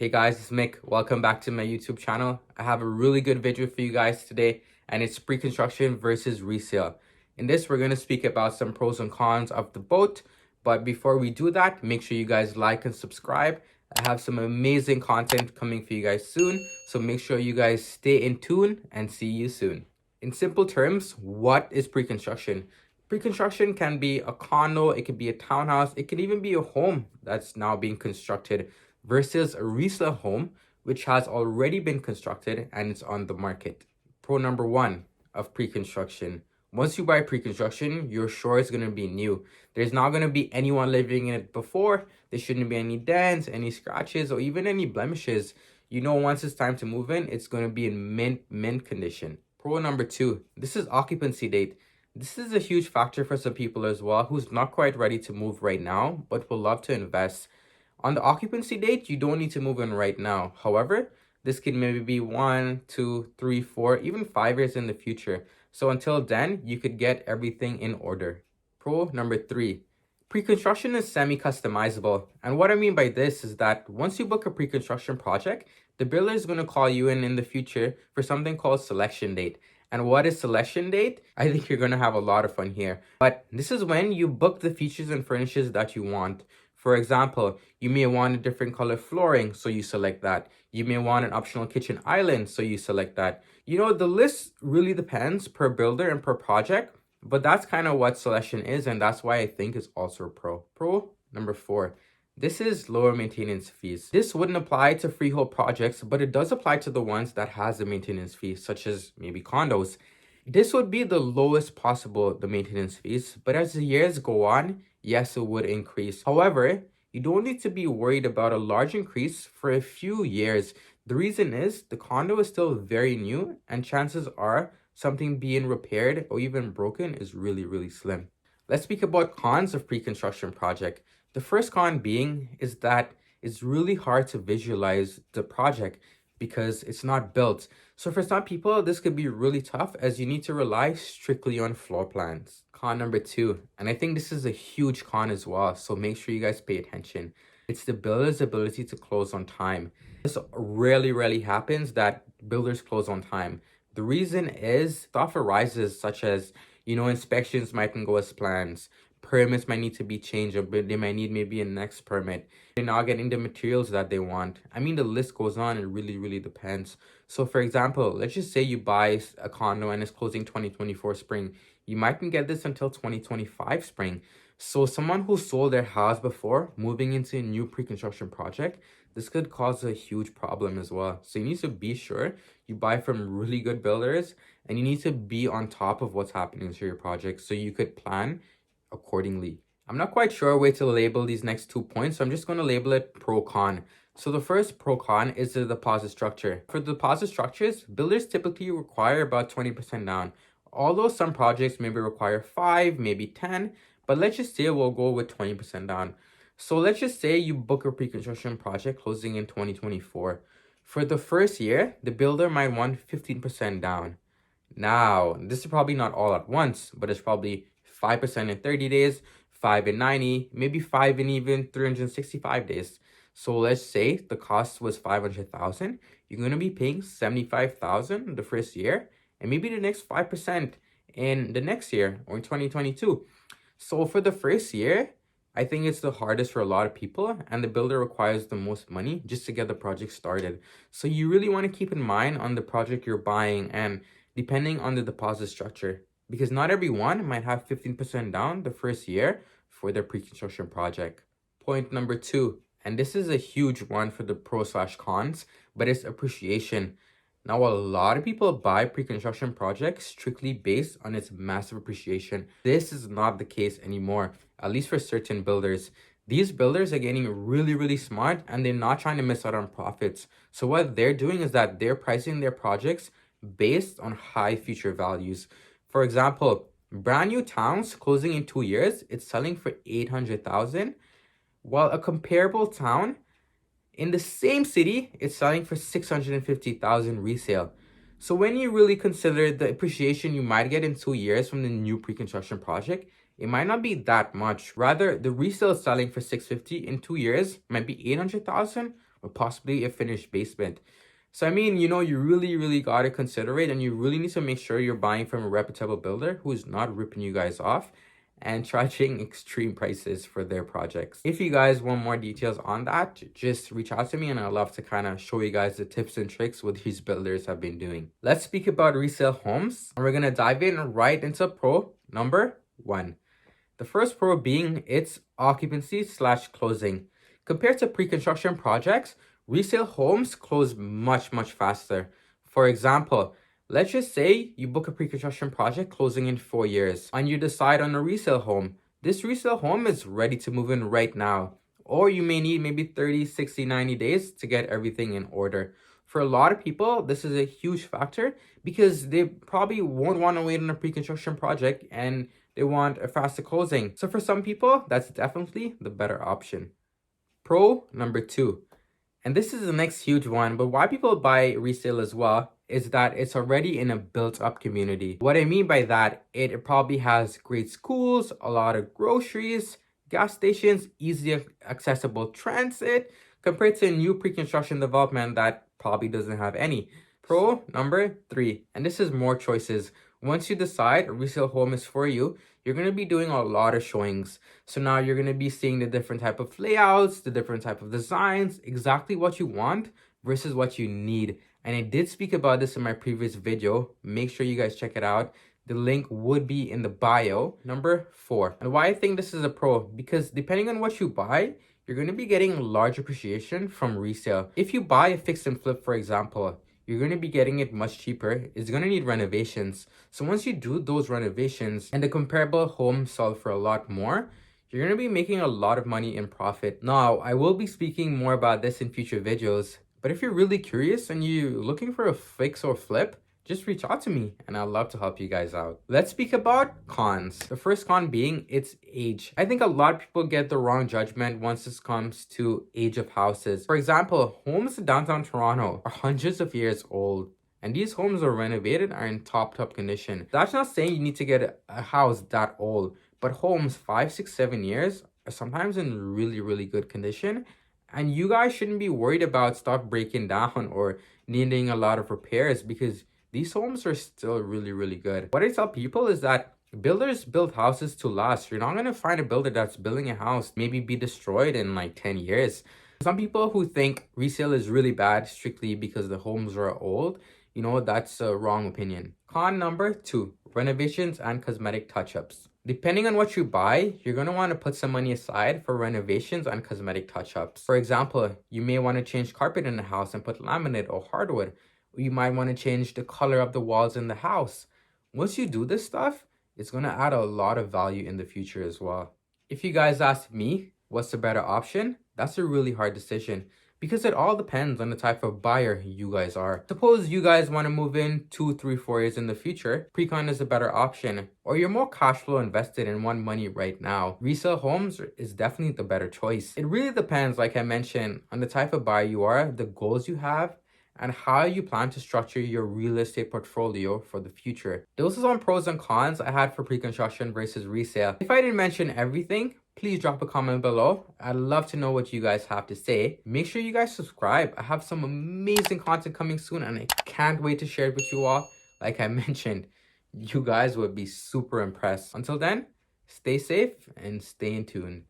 Hey guys, it's Mick. Welcome back to my YouTube channel. I have a really good video for you guys today, and it's pre-construction versus resale. In this, we're going to speak about some pros and cons of the both. But before we do that, make sure you guys like and subscribe. I have some amazing content coming for you guys soon, so make sure you guys stay in tune and see you soon. In simple terms, what is pre-construction? Pre-construction can be a condo, it could be a townhouse, it could even be a home that's now being constructed versus a resale home which has already been constructed and it's on the market. Pro number one of pre-construction. Once you buy pre-construction, you're sure it's going to be new. There's not going to be anyone living in it before. There shouldn't be any dents, any scratches, or even any blemishes. You know, once it's time to move in, it's going to be in mint condition. Pro number two, this is occupancy date. This is a huge factor for some people as well who's not quite ready to move right now, but will love to invest. On the occupancy date, you don't need to move in right now. However, this could maybe be 1, 2, 3, 4, even 5 years in the future. So until then, you could get everything in order. Pro number 3. Pre-construction is semi-customizable. And what I mean by this is that once you book a pre-construction project, the builder is going to call you in the future for something called selection date. And what is selection date? I think you're going to have a lot of fun here. But this is when you book the features and furnitures that you want. For example, you may want a different color flooring, so you select that. You may want an optional kitchen island, so you select that. You know, the list really depends per builder and per project, but that's kind of what selection is, and that's why I think it's also a pro. Pro number 4. This is lower maintenance fees. This wouldn't apply to freehold projects, but it does apply to the ones that has the maintenance fees, such as maybe condos. This would be the lowest possible, the maintenance fees, but as the years go on, yes, it would increase. However, you don't need to be worried about a large increase for a few years. The reason is the condo is still very new, and chances are something being repaired or even broken is really slim. Let's speak about cons of pre-construction project. The first con being is that it's really hard to visualize the project because it's not built. So for some people, this could be really tough as you need to rely strictly on floor plans. Con number 2, and I think this is a huge con as well, so make sure you guys pay attention. It's the builder's ability to close on time. This rarely happens that builders close on time. The reason is stuff arises such as, inspections mightn't go as plans. Permits might need to be changed, or they might need maybe a next permit. They're not getting the materials that they want. I mean, the list goes on. It really depends. So for example, let's just say you buy a condo and it's closing 2024 spring. You mightn't get this until 2025 spring. So someone who sold their house before moving into a new pre-construction project, this could cause a huge problem as well. So you need to be sure you buy from really good builders, and you need to be on top of what's happening to your project so you could plan accordingly. I'm not quite sure a way to label these next 2 points, so I'm just going to label it pro-con. So the first pro-con is the deposit structure. For the deposit structures, builders typically require about 20% down. Although some projects maybe require 5, maybe 10, but let's just say we'll go with 20% down. So let's just say you book a pre-construction project closing in 2024. For the first year, the builder might want 15% down. Now, this is probably not all at once, but it's probably 5% in 30 days, 5 in 90, maybe 5 in even 365 days. So let's say the cost was 500,000. You're going to be paying 75,000 the first year, and maybe the next 5% in the next year or in 2022. So for the first year, I think it's the hardest for a lot of people, and the builder requires the most money just to get the project started. So you really want to keep in mind on the project you're buying and depending on the deposit structure, because not everyone might have 15% down the first year for their pre-construction project. Point number 2, and this is a huge one for the pro/cons, but it's appreciation. Now, a lot of people buy pre-construction projects strictly based on its massive appreciation. This is not the case anymore, at least for certain builders. These builders are getting really smart, and they're not trying to miss out on profits. So what they're doing is that they're pricing their projects based on high future values. For example, brand new towns closing in 2 years, it's selling for 800,000, while a comparable town in the same city, it's selling for 650,000 resale. So when you really consider the appreciation you might get in 2 years from the new pre-construction project, it might not be that much. Rather, the resale selling for 650 in 2 years might be 800,000, or possibly a finished basement. So I mean, you really got to consider it, and you really need to make sure you're buying from a reputable builder who's not ripping you guys off and charging extreme prices for their projects. If you guys want more details on that, just reach out to me and I'd love to kind of show you guys the tips and tricks what these builders have been doing. Let's speak about resale homes, and we're gonna dive in right into pro number 1. The first pro being its occupancy slash closing. Compared to pre-construction projects, resale homes close much faster. For example, let's just say you book a pre-construction project closing in 4 years and you decide on a resale home. This resale home is ready to move in right now. Or you may need maybe 30, 60, 90 days to get everything in order. For a lot of people, this is a huge factor because they probably won't want to wait on a pre-construction project and they want a faster closing. So for some people, that's definitely the better option. Pro number 2. And this is the next huge one, but why people buy resale as well is that it's already in a built-up community. What I mean by that, it probably has great schools, a lot of groceries, gas stations, easy accessible transit, compared to a new pre-construction development that probably doesn't have any. Pro number 3, and this is more choices. Once you decide a resale home is for you, you're going to be doing a lot of showings. So now you're going to be seeing the different type of layouts, the different type of designs, exactly what you want versus what you need. And I did speak about this in my previous video. Make sure you guys check it out. The link would be in the bio. Number 4. And why I think this is a pro, because depending on what you buy, you're going to be getting large appreciation from resale. If you buy a fix and flip, for example, you're going to be getting it much cheaper. It's going to need renovations. So once you do those renovations and the comparable home sell for a lot more, you're going to be making a lot of money in profit. Now, I will be speaking more about this in future videos, but if you're really curious and you're looking for a fix or flip, just reach out to me and I'd love to help you guys out. Let's speak about cons. The first con being its age. I think a lot of people get the wrong judgment once this comes to age of houses. For example, homes in downtown Toronto are hundreds of years old, and these homes are renovated, are in top condition. That's not saying you need to get a house that old, but homes 5, 6, 7 years are sometimes in really good condition. And you guys shouldn't be worried about stuff breaking down or needing a lot of repairs because these homes are still really good. What I tell people is that builders build houses to last. You're not going to find a builder that's building a house maybe be destroyed in like 10 years. Some people who think resale is really bad strictly because the homes are old, that's a wrong opinion. Con number 2, renovations and cosmetic touch-ups. Depending on what you buy, you're going to want to put some money aside for renovations and cosmetic touch-ups. For example, you may want to change carpet in the house and put laminate or hardwood. You might want to change the color of the walls in the house. Once you do this stuff, it's going to add a lot of value in the future as well. If you guys ask me, what's the better option? That's a really hard decision because it all depends on the type of buyer you guys are. Suppose you guys want to move in 2, 3, 4 years in the future, pre-con is a better option. Or you're more cash flow invested and want money right now. Resale homes is definitely the better choice. It really depends, like I mentioned, on the type of buyer you are, the goals you have, and how you plan to structure your real estate portfolio for the future. Those are some pros and cons I had for pre-construction versus resale. If I didn't mention everything, please drop a comment below. I'd love to know what you guys have to say. Make sure you guys subscribe. I have some amazing content coming soon and I can't wait to share it with you all. Like I mentioned, you guys would be super impressed. Until then, stay safe and stay in tune.